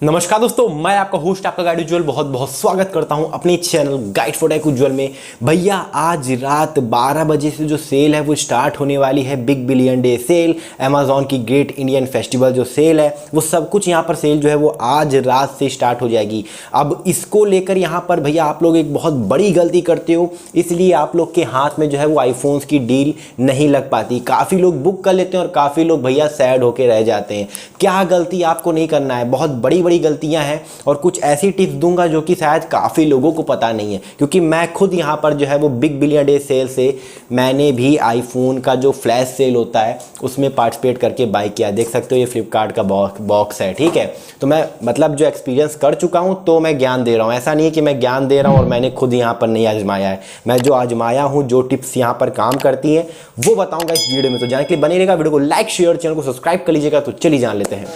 नमस्कार दोस्तों, मैं आपका होस्ट आपका गाइड उज्ज्वल बहुत बहुत स्वागत करता हूं अपने चैनल गाइड फॉर टेक उज्ज्वल में। भैया आज रात 12 बजे से जो सेल है वो स्टार्ट होने वाली है, big billion day sale. Amazon की ग्रेट इंडियन फेस्टिवल जो सेल है वो सब कुछ यहाँ पर सेल जो है वो आज रात से स्टार्ट हो जाएगी। अब इसको लेकर यहाँ पर भैया आप लोग एक बहुत बड़ी गलती करते हो, इसलिए आप लोग के हाथ में जो है वो आईफोन्स की डील नहीं लग पाती। काफ़ी लोग बुक कर लेते हैं और काफ़ी लोग भैया सैड होकर रह जाते हैं। क्या गलती आपको नहीं करना है, बहुत बड़ी बड़ी गलतियां हैं और कुछ ऐसी टिप्स दूंगा जो कि शायद काफ़ी लोगों को पता नहीं है, क्योंकि मैं खुद यहां पर जो है वो बिग बिलियन डे सेल से मैंने भी आईफोन का जो फ्लैश सेल होता है उसमें पार्टिसिपेट करके बाय किया। देख सकते हो ये फ्लिपकार्ट का बॉक्स है, ठीक है। तो मैं मतलब जो एक्सपीरियंस कर चुका हूं तो मैं ज्ञान दे रहा हूं, ऐसा नहीं है कि मैं ज्ञान दे रहा हूं और मैंने खुद यहां पर नहीं आजमाया है। मैं जो आजमाया हूं, जो टिप्स यहां पर काम करती हैं वो बताऊंगा इस वीडियो में। तो जानने के लिए बने रहेगा, वीडियो को लाइक शेयर चैनल को सब्सक्राइब कर लीजिएगा। तो चलिए जान लेते हैं।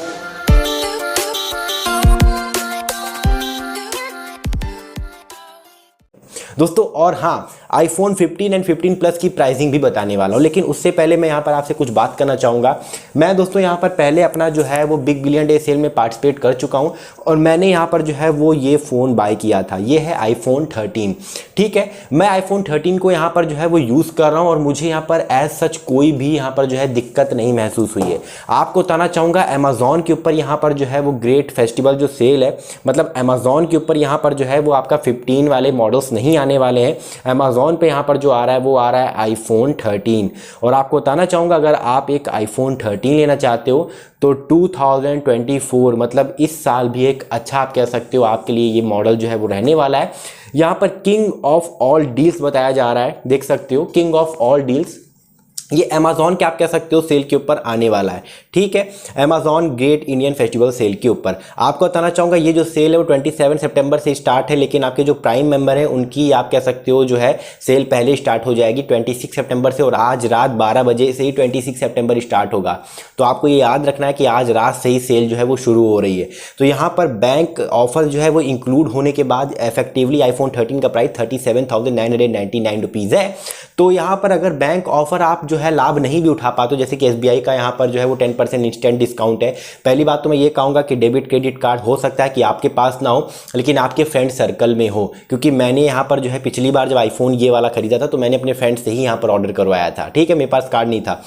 दोस्तों और हाँ, आईफोन 15 एंड 15 प्लस की प्राइसिंग भी बताने वाला हूँ, लेकिन उससे पहले मैं यहाँ पर आपसे कुछ बात करना चाहूँगा। मैं दोस्तों यहाँ पर पहले अपना जो है वो बिग बिलियन डे सेल में पार्टिसिपेट कर चुका हूँ और मैंने यहाँ पर जो है वो ये फ़ोन बाय किया था। ये है आईफोन 13, ठीक है। मैं आईफोन 13 को यहाँ पर जो है वो यूज़ कर रहा हूँ और मुझे यहाँ पर एज सच कोई भी यहाँ पर जो है दिक्कत नहीं महसूस हुई है। आपको बताना चाहूँगा अमेजॉन के ऊपर यहाँ पर जो है वो ग्रेट फेस्टिवल जो सेल है, मतलब अमेजॉन के ऊपर यहाँ पर जो है वो आपका 15 वाले मॉडल्स नहीं आने वाले हैं। अमेजॉन पे यहाँ पर जो आ रहा है वो आ रहा है आईफोन 13। और आपको बताना चाहूँगा अगर आप एक आईफोन 13 लेना चाहते हो तो 2024 मतलब इस साल भी एक अच्छा आप कह सकते हो आपके लिए ये मॉडल जो है वो रहने वाला है। यहाँ पर किंग ऑफ ऑल डील्स बताया जा रहा है, देख सकते हो किंग ऑफ ऑल डील्स। ये अमेजॉन के आप कह सकते हो सेल के ऊपर आने वाला है, ठीक है। Amazon great Indian festival sale के ऊपर आपको बताना चाहूँगा ये जो सेल है वो 27 सितंबर से स्टार्ट है, लेकिन आपके जो प्राइम मेंबर हैं उनकी आप कह सकते हो जो है सेल पहले स्टार्ट हो जाएगी 26 सितंबर से, और आज रात 12 बजे से ही 26 सितंबर स्टार्ट होगा। तो आपको ये याद रखना है कि आज रात से ही सेल जो है वो शुरू हो रही है। तो यहाँ पर बैंक ऑफर जो है वो इंक्लूड होने के बाद इफेक्टिवली आईफोन 13 का प्राइस 37,999 रुपीज़ है। तो यहाँ पर अगर बैंक ऑफर आप जो है लाभ नहीं भी उठा पाते, जैसे कि एसबीआई का यहाँ पर जो है वो 10% इंस्टेंट डिस्काउंट है। पहली बात तो मैं ये कहूँगा कि डेबिट क्रेडिट कार्ड हो सकता है कि आपके पास ना हो लेकिन आपके फ्रेंड सर्कल में हो, क्योंकि मैंने यहाँ पर जो है पिछली बार जब आईफोन ये वाला खरीदा था तो मैंने अपने फ्रेंड से ही यहाँ पर ऑर्डर करवाया था, ठीक है। मेरे पास कार्ड नहीं था।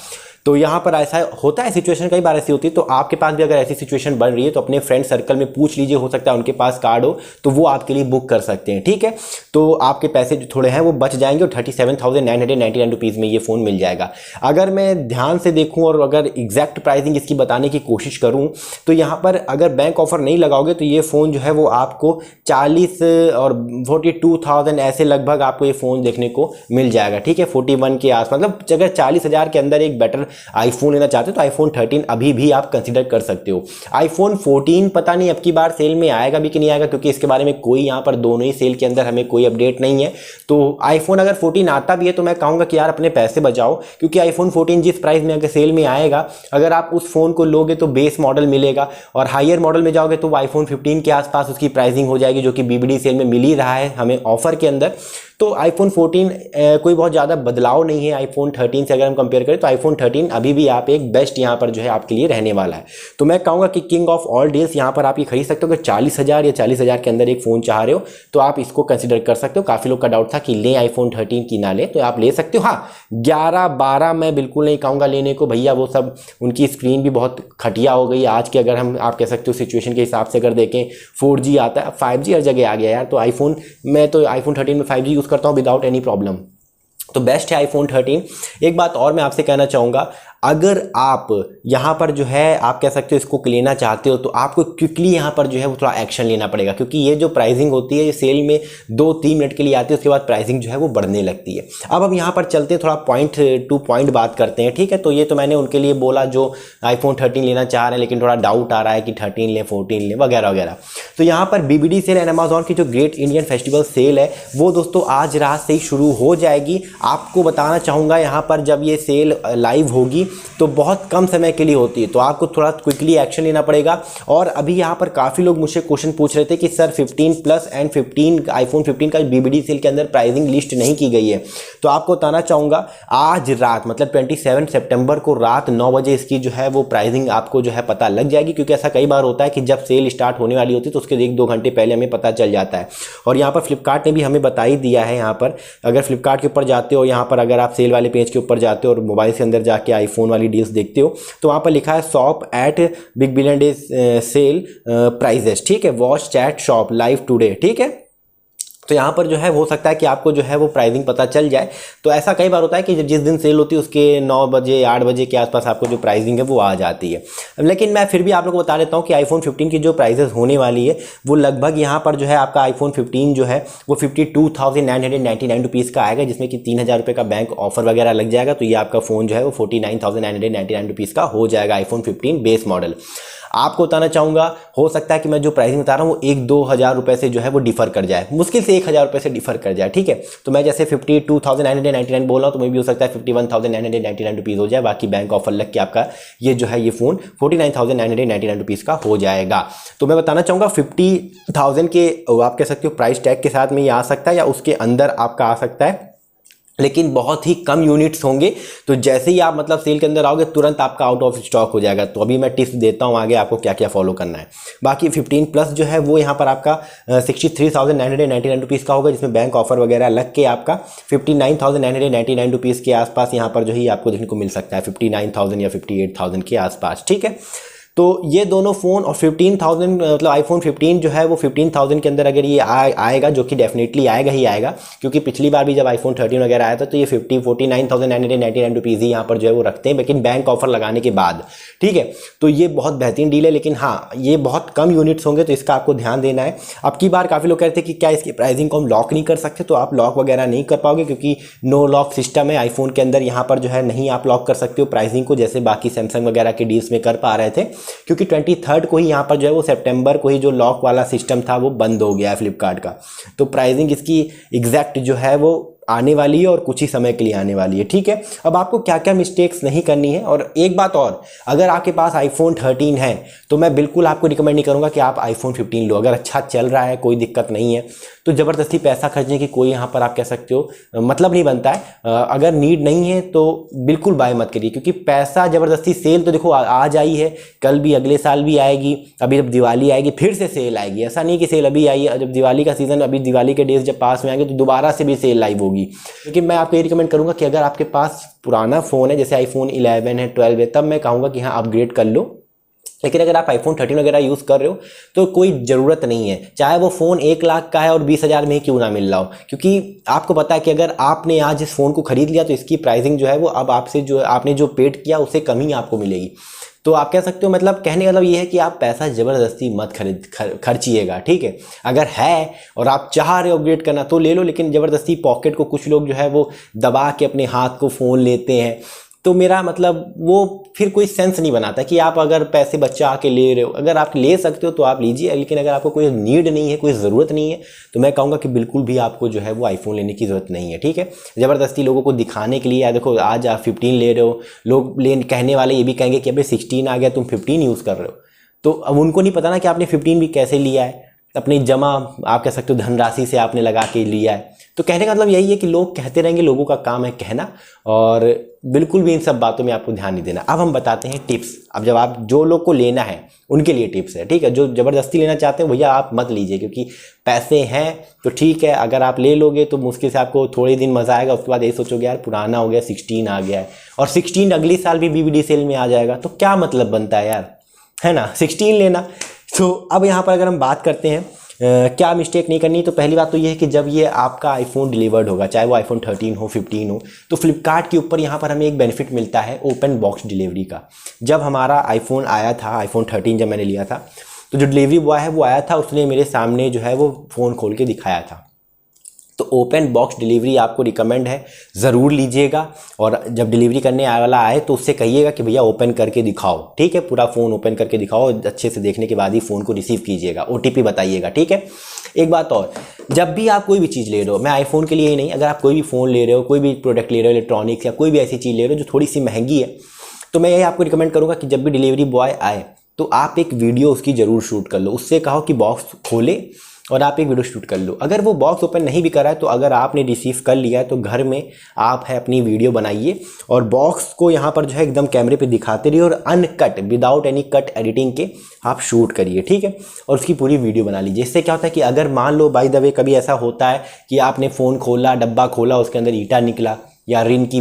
तो यहाँ पर ऐसा होता है, सिचुएशन कई बार ऐसी होती है। तो आपके पास भी अगर ऐसी सिचुएशन बन रही है तो अपने फ्रेंड सर्कल में पूछ लीजिए, हो सकता है उनके पास कार्ड हो तो वो आपके लिए बुक कर सकते हैं, ठीक है। तो आपके पैसे जो थोड़े हैं वो बच जाएंगे और 37,999 रुपीज़ में ये फ़ोन मिल जाएगा। अगर मैं ध्यान से देखूँ और अगर एग्जैक्ट प्राइसिंग इसकी बताने की कोशिश करूँ तो यहाँ पर अगर बैंक ऑफर नहीं लगाओगे तो ये फ़ोन जो है वो आपको 40 और 42,000 ऐसे लगभग आपको ये फ़ोन देखने को मिल जाएगा, ठीक है। 41 के आस मतलब अगर 40,000 के अंदर एक बेटर आईफोन लेना चाहते हो तो आईफोन 13 अभी भी आप कंसीडर कर सकते हो। आईफोन 14 पता नहीं अब की बार सेल में आएगा भी कि नहीं आएगा, क्योंकि इसके बारे में कोई यहाँ पर दोनों ही सेल के अंदर हमें कोई अपडेट नहीं है। तो आईफोन अगर 14 आता भी है तो मैं कहूँगा कि यार अपने पैसे बचाओ, क्योंकि आईफोन 14 जिस प्राइस में अगर सेल में आएगा अगर आप उस फ़ोन को लोगे तो बेस मॉडल मिलेगा, और हायर मॉडल में जाओगे तो आईफोन 15 के आसपास उसकी प्राइसिंग हो जाएगी, जो कि बीबीडी सेल में मिल ही रहा है हमें ऑफर के अंदर। तो आईफोन 14 कोई बहुत ज़्यादा बदलाव नहीं है आईफोन 13 से अगर हम कंपेयर करें तो आईफोन 13 अभी भी आप एक बेस्ट यहाँ पर जो है आपके लिए रहने वाला है। तो मैं कहूँगा कि किंग ऑफ ऑल डील्स यहाँ पर आप ये खरीद सकते हो। अगर 40,000 या 40,000 के अंदर एक फ़ोन चाह रहे हो तो आप इसको कंसिडर कर सकते हो। काफ़ी लोग का डाउट था कि लें आईफोन 13 की ना लें, तो आप ले सकते हो। हाँ, 11-12 मैं बिल्कुल नहीं कहूँगा लेने को भैया, वो सब उनकी स्क्रीन भी बहुत घटिया हो गई आज के, अगर हम आप कह सकते हो सिचुएशन के हिसाब से अगर देखें 4G आता है, 5G हर जगह आ गया यार। तो आईफोन मैं तो आईफोन 13 में 5G यूज़ करता हूँ विदाउट एनी प्रॉब्लम, तो बेस्ट है आईफोन 13। एक बात और मैं आपसे कहना चाहूँगा, अगर आप यहाँ पर जो है आप कह सकते हो इसको लेना चाहते हो तो आपको क्विकली यहाँ पर जो है वो थोड़ा एक्शन लेना पड़ेगा, क्योंकि ये जो प्राइसिंग होती है ये सेल में 2-3 मिनट के लिए आती है, उसके बाद प्राइसिंग जो है वो बढ़ने लगती है। अब हम यहाँ पर चलते हैं, थोड़ा पॉइंट टू पॉइंट बात करते हैं, ठीक है। तो ये तो मैंने उनके लिए बोला जो आईफोन 13 लेना चाह रहे हैं लेकिन थोड़ा डाउट आ रहा है कि 13 लें 14 लें वगैरह वगैरह। तो यहाँ पर बीबीडी सेल एंड अमेजॉन की जो ग्रेट इंडियन फेस्टिवल सेल है वो दोस्तों आज रात से ही शुरू हो जाएगी। आपको बताना चाहूँगा यहाँ पर जब ये सेल लाइव होगी तो बहुत कम समय के लिए होती है, तो आपको थोड़ा क्विकली एक्शन लेना पड़ेगा। और अभी यहाँ पर काफ़ी लोग मुझसे क्वेश्चन पूछ रहे थे कि सर 15 प्लस एंड 15 आईफोन 15 का बीबीडी सेल के अंदर प्राइसिंग लिस्ट नहीं की गई है। तो आपको बताना चाहूँगा आज रात मतलब 27 सितंबर को रात 9 बजे इसकी जो है वो प्राइसिंग आपको जो है पता लग जाएगी, क्योंकि ऐसा कई बार होता है कि जब सेल स्टार्ट होने वाली होती है तो उसके 1-2 घंटे पहले हमें पता चल जाता है। और यहाँ पर फ्लिपकार्ट ने भी हमें बता ही दिया है। यहाँ पर अगर फ्लिपकार्ट के ऊपर जाते हो, यहाँ पर अगर आप सेल वाले पेज के ऊपर जाते हो और मोबाइल से अंदर जाके आईफोन वाली डील्स देखते हो, तो वहाँ पर लिखा है shop at big billion day sale prices, ठीक है, watch chat shop live today, ठीक है। तो यहाँ पर जो है हो सकता है कि आपको जो है वो प्राइसिंग पता चल जाए। तो ऐसा कई बार होता है कि जिस दिन सेल होती है उसके 9 बजे 8 बजे के आसपास आपको जो प्राइसिंग है वो आ जाती है। लेकिन मैं फिर भी आप लोगों को बता देता हूँ कि आईफोन 15 की जो प्राइसेस होने वाली है वो लगभग यहाँ पर जो है आपका आईफोन 15 जो है वो 52,999 रुपीज़ का आएगा, जिसमें कि 3,000 रुपये का बैंक ऑफर वगैरह लग जाएगा। तो ये आपका फ़ोन जो है वो 49,999 रुपीज़ का हो जाएगा आईफोन 15 बेस मॉडल। आपको बताना चाहूँगा हो सकता है कि मैं जो प्राइसिंग बता रहा हूँ वो 1-2 हज़ार रुपये से जो है वो डिफर कर जाए, मुश्किल से 1,000 रुपये से डिफर कर जाए, ठीक है। तो मैं जैसे 52,999 बोल रहा हूँ तो मैं भी हो सकता है 51,999 रुपीज़ हो जाए, बाकी बैंक ऑफर लग के आपका ये जो है ये फ़ोन 49,999 रुपीज़ का हो जाएगा। तो मैं बताना चाहूँगा 50,000 के आप कह सकते हो प्राइस टैग के साथ में ये आ सकता है या उसके अंदर आपका आ सकता है, लेकिन बहुत ही कम यूनिट्स होंगे। तो जैसे ही आप मतलब सेल के अंदर आओगे तुरंत आपका आउट ऑफ स्टॉक हो जाएगा। तो अभी मैं टिप्स देता हूँ आगे आपको क्या क्या फॉलो करना है। बाकी 15 प्लस जो है वो यहाँ पर आपका 63,999 रुपीज़ का होगा, जिसमें बैंक ऑफर वगैरह लग के आपका 59,999 रुपीज़ के आसपास यहाँ पर जो है आपको देखने को मिल सकता है, 59,000 या 58,000 के आसपास, ठीक है। तो ये दोनों फ़ोन और 15,000 मतलब आईफोन 15 जो है वो 15,000 के अंदर अगर ये आएगा, जो कि डेफिनेटली आएगा ही आएगा, क्योंकि पिछली बार भी जब आईफोन 13 वगैरह आया था तो ये 49,999 रुपीज़ ही यहाँ पर जो है वो रखते हैं, लेकिन बैंक ऑफर लगाने के बाद, ठीक है। तो ये बहुत बेहतरीन डील है, लेकिन हाँ ये बहुत कम यूनिट्स होंगे तो इसका आपको ध्यान देना है। अब की बार काफ़ी लोग कहते हैं कि क्या इसकी प्राइसिंग को हम लॉक नहीं कर सकते, तो आप लॉक वगैरह नहीं कर पाओगे क्योंकि नो लॉक सिस्टम है आईफोन के अंदर। यहाँ पर जो है नहीं आप लॉक कर सकते हो प्राइसिंग को, जैसे बाकी सैमसंग वगैरह के डील्स में कर पा रहे थे, क्योंकि 23 को ही यहाँ पर जो है वो सितंबर को ही जो लॉक वाला सिस्टम था वो बंद हो गया है फ्लिपकार्ट का। तो प्राइसिंग इसकी एग्जैक्ट जो है वो आने वाली है और कुछ ही समय के लिए आने वाली है, ठीक है। अब आपको क्या क्या मिस्टेक्स नहीं करनी है। और एक बात और, अगर आपके पास आईफोन 13 है तो मैं बिल्कुल आपको रिकमेंड नहीं करूंगा कि आप आईफोन 15 लो। अगर अच्छा चल रहा है, कोई दिक्कत नहीं है, तो ज़बरदस्ती पैसा खर्चने की कोई यहाँ पर आप कह सकते हो मतलब नहीं बनता है। अगर नीड नहीं है तो बिल्कुल बाय मत करिए, क्योंकि पैसा ज़बरदस्ती सेल तो देखो आज आई है, कल भी अगले साल भी आएगी, अभी जब दिवाली आएगी फिर से सेल आएगी। ऐसा नहीं कि सेल अभी आई है, जब दिवाली का सीज़न, अभी दिवाली के डेज जब पास में आएंगे तो दोबारा से भी सेल लाइव होगी। लेकिन मैं आपको ये रिकमेंड करूंगा कि अगर आपके पास पुराना फ़ोन है, जैसे आईफोन 11 है, 12 है, तब मैं कहूँगा कि हाँ अपग्रेड कर लो। लेकिन अगर आप आईफोन 13 वगैरह यूज़ कर रहे हो तो कोई ज़रूरत नहीं है, चाहे वो फ़ोन 1 लाख का है और 20,000 में ही क्यों ना मिल रहा हो, क्योंकि आपको पता है कि अगर आपने आज इस फ़ोन को खरीद लिया तो इसकी प्राइसिंग जो है वो अब आपसे जो आपने जो पेड किया उससे कम ही आपको मिलेगी। तो आप कह सकते हो, मतलब कहने का मतलब ये है कि आप पैसा ज़बरदस्ती मत खर्चिएगा, ठीक है। अगर है और आप चाह रहे हो अपग्रेड करना तो ले लो, लेकिन ज़बरदस्ती पॉकेट को कुछ लोग जो है वो दबा के अपने हाथ को फ़ोन लेते हैं। तो मेरा मतलब वो फिर कोई सेंस नहीं बनाता कि आप अगर पैसे बचा के ले रहे हो। अगर आप ले सकते हो तो आप लीजिए, लेकिन अगर आपको कोई नीड नहीं है, कोई ज़रूरत नहीं है, तो मैं कहूँगा कि बिल्कुल भी आपको जो है वो आईफोन लेने की ज़रूरत नहीं है, ठीक है। ज़बरदस्ती लोगों को दिखाने के लिए, या देखो आज आप 15 ले रहे हो, लोग कहने वाले ये भी कहेंगे कि अबे 16 आ गया तुम 15 यूज़ कर रहे हो। तो अब उनको नहीं पता ना कि आपने 15 भी कैसे लिया है, अपनी जमा आप कह सकते हो धनराशि से आपने लगा के लिया है। तो कहने का मतलब यही है कि लोग कहते रहेंगे, लोगों का काम है कहना, और बिल्कुल भी इन सब बातों में आपको ध्यान नहीं देना। अब हम बताते हैं टिप्स। अब जब आप जो लोग को लेना है उनके लिए टिप्स है, ठीक है। जो ज़बरदस्ती लेना चाहते हैं भैया आप मत लीजिए, क्योंकि पैसे हैं तो ठीक है, अगर आप ले लोगे तो मुश्किल से आपको थोड़े दिन मज़ा आएगा, उसके बाद यही सोचोगे यार पुराना हो गया, 16 आ गया है, और 16 अगली साल भी बीबीडी सेल में आ जाएगा, तो क्या मतलब बनता है यार, है ना, 16 लेना। तो अब यहाँ पर अगर हम बात करते हैं क्या मिस्टेक नहीं करनी, तो पहली बात तो ये है कि जब ये आपका आईफोन डिलीवर्ड होगा, चाहे वो आईफोन 13 हो 15 हो, तो फ्लिपकार्ट के ऊपर यहाँ पर हमें एक बेनिफिट मिलता है ओपन बॉक्स डिलीवरी का। जब हमारा आईफोन आया था, आईफोन 13 जब मैंने लिया था, तो जो डिलीवरी बॉय है वो आया था, उसने मेरे सामने जो है वो फ़ोन खोल के दिखाया था। तो ओपन बॉक्स डिलीवरी आपको रिकमेंड है, ज़रूर लीजिएगा। और जब डिलीवरी करने वाला आए तो उससे कहिएगा कि भैया ओपन करके दिखाओ, ठीक है, पूरा फ़ोन ओपन करके दिखाओ, अच्छे से देखने के बाद ही फ़ोन को रिसीव कीजिएगा, OTP बताइएगा, ठीक है। एक बात और, जब भी आप कोई भी चीज़ ले रहे हो, मैं आईफोन के लिए ही नहीं, अगर आप कोई भी फ़ोन ले रहे हो, कोई भी प्रोडक्ट ले रहे हो इलेक्ट्रॉनिक्स, या कोई भी ऐसी चीज़ ले रहे हो जो थोड़ी सी महंगी है, तो मैं यही आपको रिकमेंड करूँगा कि जब भी डिलीवरी बॉय आए तो आप एक वीडियो उसकी ज़रूर शूट कर लो, उससे कहो कि बॉक्स खोले और आप एक वीडियो शूट कर लो। अगर वो बॉक्स ओपन नहीं भी करा है तो अगर आपने रिसीव कर लिया है तो घर में आप है अपनी वीडियो बनाइए और बॉक्स को यहाँ पर जो है एकदम कैमरे पे दिखाते रहिए और uncut without any cut editing के आप शूट करिए, ठीक है, और उसकी पूरी वीडियो बना लीजिए। इससे क्या होता है कि अगर मान लो बाय द वे कभी ऐसा होता है कि आपने फ़ोन खोला, डब्बा खोला, उसके अंदर ईटा निकला या रिन की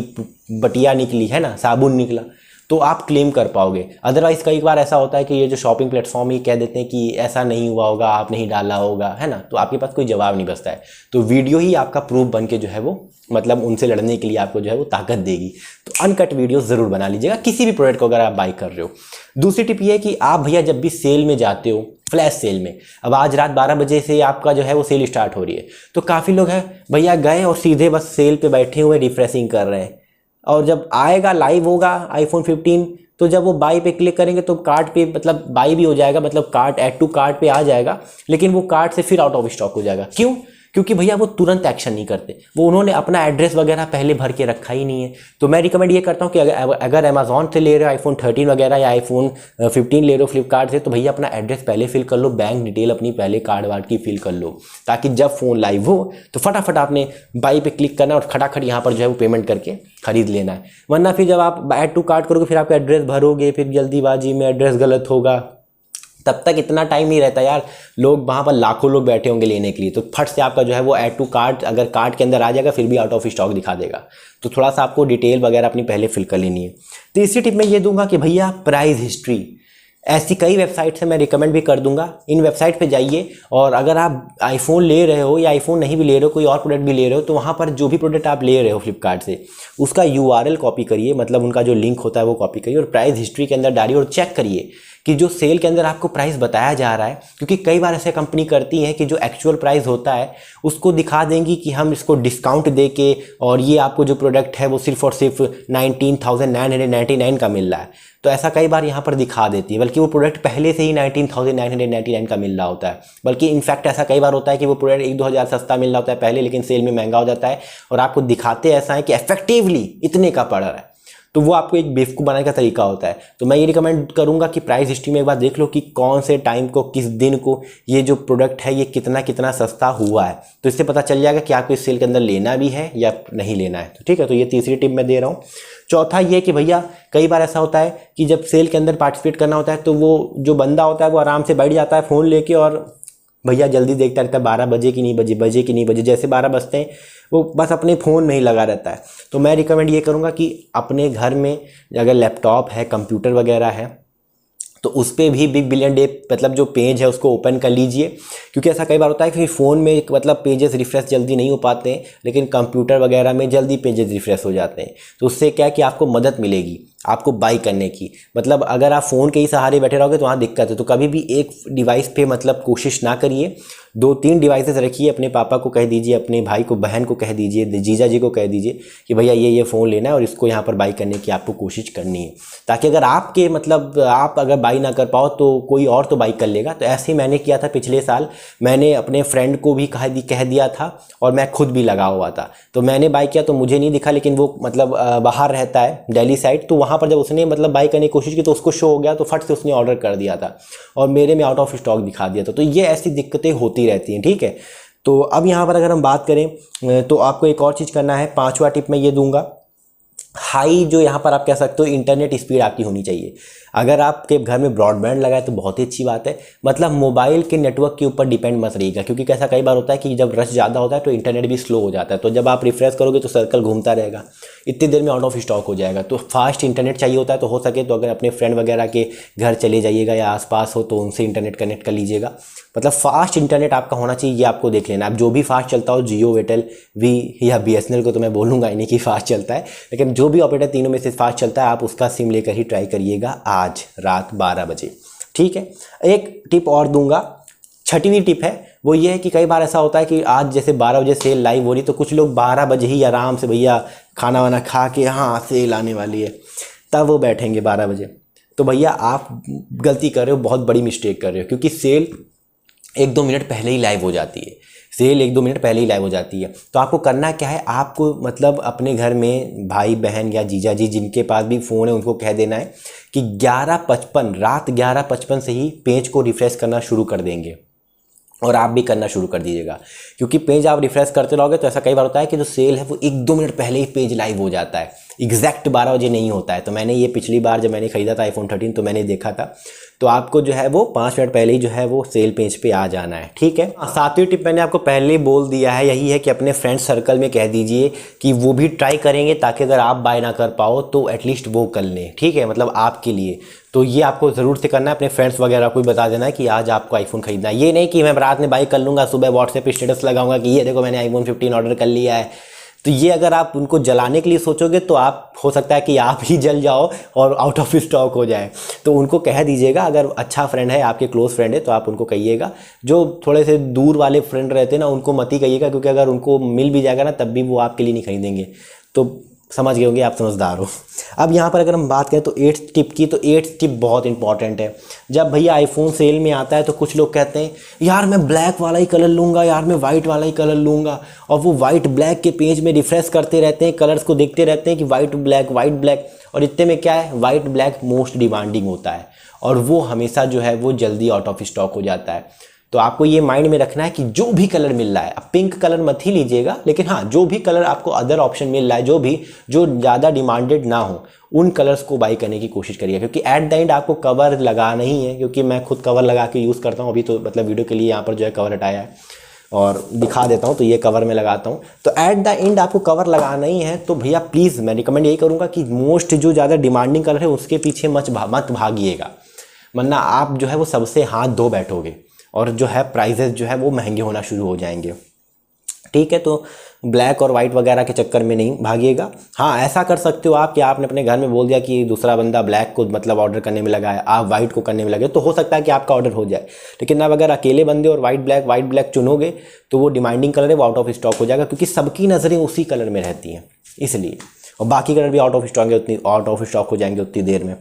बटिया निकली है ना, साबुन निकला, तो आप क्लेम कर पाओगे। अदरवाइज़ कई बार ऐसा होता है कि ये जो शॉपिंग प्लेटफॉर्म ही कह देते हैं कि ऐसा नहीं हुआ होगा, आप नहीं डाला होगा, है ना, तो आपके पास कोई जवाब नहीं बचता है। तो वीडियो ही आपका प्रूफ बन के जो है वो मतलब उनसे लड़ने के लिए आपको जो है वो ताकत देगी। तो अनकट वीडियो ज़रूर बना लीजिएगा किसी भी प्रोडक्ट को अगर आप बाई कर रहे हो। दूसरी टिप ये है कि आप भैया जब भी सेल में जाते हो, फ्लैश सेल में, अब आज रात 12 बजे से आपका जो है वो सेल स्टार्ट हो रही है, तो काफ़ी लोग हैं भैया गए और सीधे बस सेल पे बैठे हुए रिफ्रेशिंग कर रहे हैं, और जब आएगा लाइव होगा आईफोन 15 तो जब वो बाई पे क्लिक करेंगे तो कार्ट पे मतलब बाई भी हो जाएगा, मतलब कार्ट ऐड टू कार्ट पे आ जाएगा, लेकिन वो कार्ट से फिर आउट ऑफ स्टॉक हो जाएगा। क्यों? क्योंकि भैया वो तुरंत एक्शन नहीं करते, वो उन्होंने अपना एड्रेस वगैरह पहले भर के रखा ही नहीं है। तो मैं रिकमेंड ये करता हूँ कि अगर अमेजॉन से ले रहे हो आईफोन 13 वगैरह या आईफोन 15 ले रहे हो फ्लिपकार्ट से, तो भैया अपना एड्रेस पहले फिल कर लो, बैंक डिटेल अपनी पहले कार्ड वार्ड की फिल कर लो, ताकि जब फ़ोन लाइव हो तो फटाफट आपने बाई पे क्लिक करना और खटाखट यहाँ पर जो है वो पेमेंट करके खरीद लेना है। वरना फिर जब आप ऐड टू कार्ट करोगे फिर आपका एड्रेस भरोगे, फिर जल्दीबाजी में एड्रेस गलत होगा, तब तक इतना टाइम नहीं रहता यार, लोग वहाँ पर लाखों लोग बैठे होंगे लेने के लिए, तो फट से आपका जो है वो ऐड टू कार्ट अगर कार्ट के अंदर आ जाएगा फिर भी आउट ऑफ स्टॉक दिखा देगा। तो थोड़ा सा आपको डिटेल वगैरह अपनी पहले फिल कर लेनी है। तीसरी टिप मैं ये दूंगा कि भैया प्राइस हिस्ट्री, ऐसी कई वेबसाइट से मैं रिकमेंड भी कर दूंगा, इन वेबसाइट पे जाइए और अगर आप आईफोन ले रहे हो या आईफोन नहीं भी ले रहे हो, कोई और प्रोडक्ट भी ले रहे हो, तो वहाँ पर जो भी प्रोडक्ट आप ले रहे हो फ्लिपकार्ट से उसका URL कॉपी करिए, मतलब उनका जो लिंक होता है वो कॉपी करिए और प्राइस हिस्ट्री के अंदर डालिए और चेक करिए कि जो सेल के अंदर आपको प्राइस बताया जा रहा है, क्योंकि कई बार ऐसे कंपनी करती है कि जो एक्चुअल प्राइस होता है उसको दिखा देंगी कि हम इसको डिस्काउंट दे के, और ये आपको जो प्रोडक्ट है वो सिर्फ और सिर्फ 19,999 का मिल रहा है। तो ऐसा कई बार यहाँ पर दिखा देती है, बल्कि वो प्रोडक्ट पहले से ही 19,999 का मिल रहा होता है। बल्कि इनफैक्ट ऐसा कई बार होता है कि वो प्रोडक्ट 1-2 हज़ार सस्ता मिल रहा होता है पहले, लेकिन सेल में महंगा हो जाता है और आपको दिखाते ऐसा है कि इफेक्टिवली इतने का पड़ रहा है। तो वो आपको एक बेवकूफ़ बनाने का तरीका होता है। तो मैं ये रिकमेंड करूंगा कि प्राइस हिस्ट्री में एक बार देख लो कि कौन से टाइम को, किस दिन को ये जो प्रोडक्ट है ये कितना कितना सस्ता हुआ है, तो इससे पता चल जाएगा कि आपको इस सेल के अंदर लेना भी है या नहीं लेना है। तो ठीक है, तो ये तीसरी टिप मैं दे रहा हूँ। चौथा ये कि भैया कई बार ऐसा होता है कि जब सेल के अंदर पार्टिसिपेट करना होता है तो वो जो बंदा होता है वो आराम से बैठ जाता है फ़ोन लेके और भैया जल्दी देखता रहता है 12 बजे कि नहीं बजे, बजे कि नहीं बजे, जैसे 12 बजते हैं वो बस अपने फ़ोन में ही लगा रहता है। तो मैं रिकमेंड ये करूँगा कि अपने घर में अगर लैपटॉप है, कंप्यूटर वगैरह है, तो उस पर भी बिग बिलियन डे मतलब जो पेज है उसको ओपन कर लीजिए, क्योंकि ऐसा कई बार होता है कि फ़ोन में मतलब पेजेस रिफ़्रेश जल्दी नहीं हो पाते हैं, लेकिन कंप्यूटर वगैरह में जल्दी पेजेस रिफ़्रेश हो जाते हैं। तो उससे क्या है कि आपको मदद मिलेगी आपको बाई करने की। मतलब अगर आप फ़ोन के ही सहारे बैठे रहोगे तो वहाँ दिक्कत है। तो कभी भी एक डिवाइस पे मतलब कोशिश ना करिए, 2-3 डिवाइसेस रखिए। अपने पापा को कह दीजिए, अपने भाई को, बहन को कह दीजिए, जीजा जी को कह दीजिए कि भैया ये फ़ोन लेना है और इसको यहाँ पर बाई करने की आपको कोशिश करनी है, ताकि अगर आपके मतलब आप अगर बाई ना कर पाओ तो कोई और तो बाई कर लेगा। तो ऐसे ही मैंने किया था पिछले साल, मैंने अपने फ्रेंड को भी कह दिया था और मैं खुद भी लगा हुआ था। तो मैंने बाई किया तो मुझे नहीं दिखा, लेकिन वो मतलब बाहर रहता है दिल्ली साइड, तो वहाँ पर जब उसने मतलब बाई करने की कोशिश की तो उसको शो हो गया, तो फट से उसने ऑर्डर कर दिया था और मेरे में आउट ऑफ स्टॉक दिखा दिया था। तो ये ऐसी दिक्कतें होती रहती हैं, ठीक है। तो अब यहाँ पर अगर हम बात करें तो आपको एक और चीज़ करना है। 5वां टिप मैं ये दूंगा, हाई जो यहाँ पर आप कह सकते हो इंटरनेट स्पीड आपकी होनी चाहिए। अगर आपके घर में ब्रॉडबैंड लगा है तो बहुत ही अच्छी बात है, मतलब मोबाइल के नेटवर्क के ऊपर डिपेंड मत रहिएगा, क्योंकि कैसा कई बार होता है कि जब रश ज़्यादा होता है तो इंटरनेट भी स्लो हो जाता है। तो जब आप रिफ्रेश करोगे तो सर्कल घूमता रहेगा, इतनी देर में आउट ऑफ स्टॉक हो जाएगा। तो फास्ट इंटरनेट चाहिए होता है, तो हो सके तो अगर अपने फ्रेंड वगैरह के घर चले जाइएगा या आसपास हो तो उनसे इंटरनेट कनेक्ट कर लीजिएगा। मतलब फास्ट इंटरनेट आपका होना चाहिए, ये आपको देख लेना। आप जो भी फास्ट चलता हो, जियो, एयरटेल, वी या BSNL को तो मैं बोलूँगा इन्हीं की फास्ट चलता है, लेकिन जो भी ऑपरेटर तीनों में से फास्ट चलता है आप उसका सिम लेकर ही ट्राई करिएगा आज रात 12 बजे, ठीक है। एक टिप और दूंगा, 6वीं टिप है, वो ये है कि कई बार ऐसा होता है कि आज जैसे 12 बजे सेल लाइव हो रही, तो कुछ लोग 12 बजे ही आराम से भैया खाना वाना खा के, हाँ सेल आने वाली है, तब वो बैठेंगे 12 बजे। तो भैया आप गलती कर रहे हो, बहुत बड़ी मिस्टेक कर रहे हो, क्योंकि सेल 1-2 मिनट पहले ही लाइव हो जाती है, सेल 1-2 मिनट पहले ही लाइव हो जाती है। तो आपको करना क्या है, आपको मतलब अपने घर में भाई बहन या जीजा जी जिनके पास भी फ़ोन है उनको कह देना है कि 11:55 रात 11:55 से ही पेज को रिफ्रेश करना शुरू कर देंगे, और आप भी करना शुरू कर दीजिएगा। क्योंकि पेज आप रिफ्रेश करते रहोगे तो ऐसा कई बार होता है कि जो सेल है वो 1-2 मिनट पहले ही पेज लाइव हो जाता है, एग्जैक्ट 12 बजे नहीं होता है। तो मैंने ये पिछली बार जब मैंने ख़रीदा था iPhone 13 तो मैंने देखा था। तो आपको जो है वो 5 मिनट पहले ही जो है वो सेल पेज पे आ जाना है, ठीक है। सातवीं टिप मैंने आपको पहले ही बोल दिया है, यही है कि अपने फ्रेंड सर्कल में कह दीजिए कि वो भी ट्राई करेंगे, ताकि अगर आप बाय ना कर पाओ तो एटलीस्ट वो कर लें, ठीक है, मतलब आपके लिए। तो ये आपको ज़रूर से करना है, अपने फ्रेंड्स वगैरह को भी बता देना है कि आज आपको आईफोन खरीदना है। ये नहीं कि मैं रात में बाय कर लूँगा, सुबह व्हाट्सएप पे स्टेटस लगाऊंगा कि ये देखो मैंने iPhone 15 ऑर्डर कर लिया है। तो ये अगर आप उनको जलाने के लिए सोचोगे तो आप हो सकता है कि आप ही जल जाओ और आउट ऑफ स्टॉक हो जाए। तो उनको कह दीजिएगा, अगर अच्छा फ्रेंड है, आपके क्लोज फ्रेंड है तो आप उनको कहिएगा। जो थोड़े से दूर वाले फ्रेंड रहते हैं ना उनको मत ही कहिएगा, क्योंकि अगर उनको मिल भी जाएगा ना तब भी वो आपके लिए नहीं खरीदेंगे। तो समझ गए होंगे, आप समझदार हो। अब यहाँ पर अगर हम बात करें तो 8th टिप की, तो 8th टिप बहुत इंपॉर्टेंट है। जब भैया आईफोन सेल में आता है तो कुछ लोग कहते हैं यार मैं ब्लैक वाला ही कलर लूँगा, यार मैं वाइट वाला ही कलर लूँगा, और वो वाइट ब्लैक के पेज में रिफ्रेश करते रहते हैं, कलर्स को देखते रहते हैं कि वाइट ब्लैक। और इतने में क्या है, वाइट ब्लैक मोस्ट डिमांडिंग होता है और वो हमेशा जो है वो जल्दी आउट ऑफ स्टॉक हो जाता है। तो आपको ये माइंड में रखना है कि जो भी कलर मिल रहा है, अब पिंक कलर मत ही लीजिएगा, लेकिन हाँ जो भी कलर आपको अदर ऑप्शन मिल रहा है, जो ज़्यादा डिमांडेड ना हो, उन कलर्स को बाई करने की कोशिश करिए। क्योंकि एट द एंड आपको कवर लगाना ही है, क्योंकि मैं खुद कवर लगा के यूज़ करता हूँ। अभी तो मतलब वीडियो के लिए यहाँ पर जो है कवर हटाया है और दिखा देता हूँ, तो ये कवर में लगाता हूँ। तो एट द एंड आपको कवर लगाना ही है। तो भैया प्लीज़ मैं रिकमेंड यही करूँगा कि मोस्ट जो ज़्यादा डिमांडिंग कलर है उसके पीछे मत भागिएगा, वरना आप जो है वो सबसे हाथ धो बैठोगे और जो है प्राइजेस जो है वो महंगे होना शुरू हो जाएंगे, ठीक है। तो ब्लैक और वाइट वगैरह के चक्कर में नहीं भागिएगा। हाँ ऐसा कर सकते हो आप कि आपने अपने घर में बोल दिया कि दूसरा बंदा ब्लैक को मतलब ऑर्डर करने में लगा है, आप वाइट को करने में लगे, तो हो सकता है कि आपका ऑर्डर हो जाए। लेकिन अब अगर अकेले बंदे और वाइट ब्लैक चुनोगे तो वो डिमांडिंग कलर है वो आउट ऑफ स्टॉक हो जाएगा, क्योंकि सबकी नज़रें उसी कलर में रहती हैं इसलिए, और बाकी कलर भी आउट ऑफ स्टॉक हो जाएंगे उतनी देर में।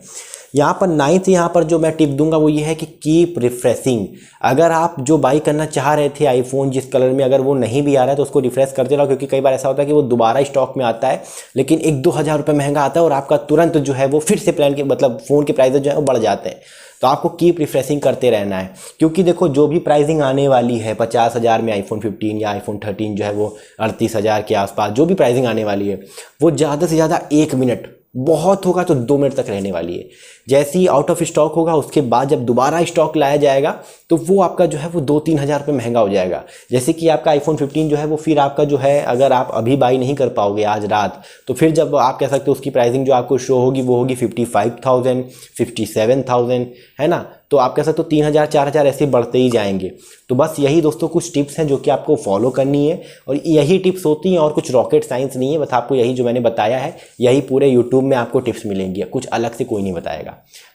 यहाँ पर 9th यहाँ पर जो मैं टिप दूंगा वो ये है कि कीप रिफ्रेशिंग। अगर आप जो बाई करना चाह रहे थे आईफोन जिस कलर में, अगर वो नहीं भी आ रहा है तो उसको रिफ्रेश करते रहो, क्योंकि कई बार ऐसा होता है कि वो दोबारा स्टॉक में आता है लेकिन 1-2 हज़ार रुपये महंगा आता है और आपका तुरंत जो है वो फिर से प्लान के मतलब फ़ोन के प्राइस जो है वो बढ़ जाते हैं। तो आपको कीप रिफ्रेशिंग करते रहना है, क्योंकि देखो जो भी प्राइसिंग आने वाली है 50,000 में iPhone 15 या iPhone 13 जो है वो 38,000 के आसपास जो भी प्राइसिंग आने वाली है वो ज़्यादा से ज़्यादा 1 मिनट, बहुत होगा तो 2 मिनट तक रहने वाली है। जैसे ही आउट ऑफ स्टॉक होगा उसके बाद जब दोबारा स्टॉक लाया जाएगा तो वो आपका जो है वो 2-3 हज़ार रुपये महंगा हो जाएगा। जैसे कि आपका iPhone 15 जो है वो फिर आपका जो है अगर आप अभी बाई नहीं कर पाओगे आज रात, तो फिर जब आप कह सकते हो उसकी प्राइसिंग जो आपको शो होगी वो होगी 55,000 57,000, है ना। तो आप कह सकते हो 3,000 4,000 ऐसे बढ़ते ही जाएंगे। तो बस यही दोस्तों कुछ टिप्स हैं जो कि आपको फॉलो करनी है, और यही टिप्स होती हैं और कुछ रॉकेट साइंस नहीं है। बस आपको यही जो मैंने बताया है यही पूरे यूट्यूब में आपको टिप्स मिलेंगी, कुछ अलग से कोई नहीं बताएगा।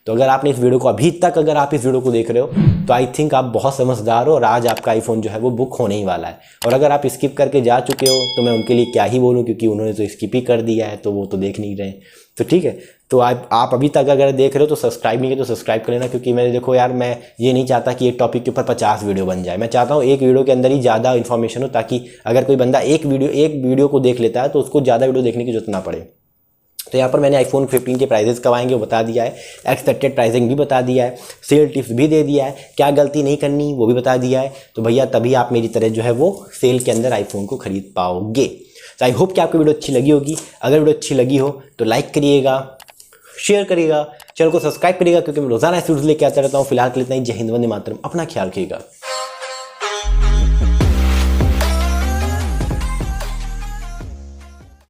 तो अगर आपने इस वीडियो को अभी तक अगर आप इस वीडियो को देख रहे हो तो आई थिंक आप बहुत समझदार हो और आज आपका आईफोन जो है वो बुक होने ही वाला है। और अगर आप स्किप करके जा चुके हो तो मैं उनके लिए क्या ही बोलूँ, क्योंकि उन्होंने तो स्किप ही कर दिया है तो वो तो देख नहीं रहे। तो ठीक है, तो आप अभी तक अगर देख रहे हो तो सब्सक्राइब नहीं किया तो सब्सक्राइब कर लेना, क्योंकि मैंने देखो यार मैं ये नहीं चाहता कि एक टॉपिक के ऊपर 50 वीडियो बन जाए। मैं चाहता हूँ एक वीडियो के अंदर ही ज़्यादा इन्फॉर्मेशन हो, ताकि अगर कोई बंदा एक वीडियो को देख लेता है तो उसको ज़्यादा वीडियो देखने की जरूरत ना पड़े। तो यहाँ पर मैंने iPhone 15 के प्राइजेस कब आएंगे वो बता दिया है, एक्सपेक्टेड प्राइसिंग भी बता दिया है, सेल टिप्स भी दे दिया है, क्या गलती नहीं करनी वो भी बता दिया है। तो भैया तभी आप मेरी तरह जो है वो सेल के अंदर आईफोन को खरीद पाओगे। तो आई होप कि आपको वीडियो अच्छी लगी होगी। अगर वीडियो अच्छी लगी हो तो लाइक करिएगा, शेयर करिएगा, चैनल को सब्सक्राइब करिएगा, क्योंकि मैं रोजाना ऐसे वीडियो लेके आता रहता हूँ। फिलहाल के लिए इतना ही। जय हिंद, वंदे मातरम। अपना ख्याल रखिएगा।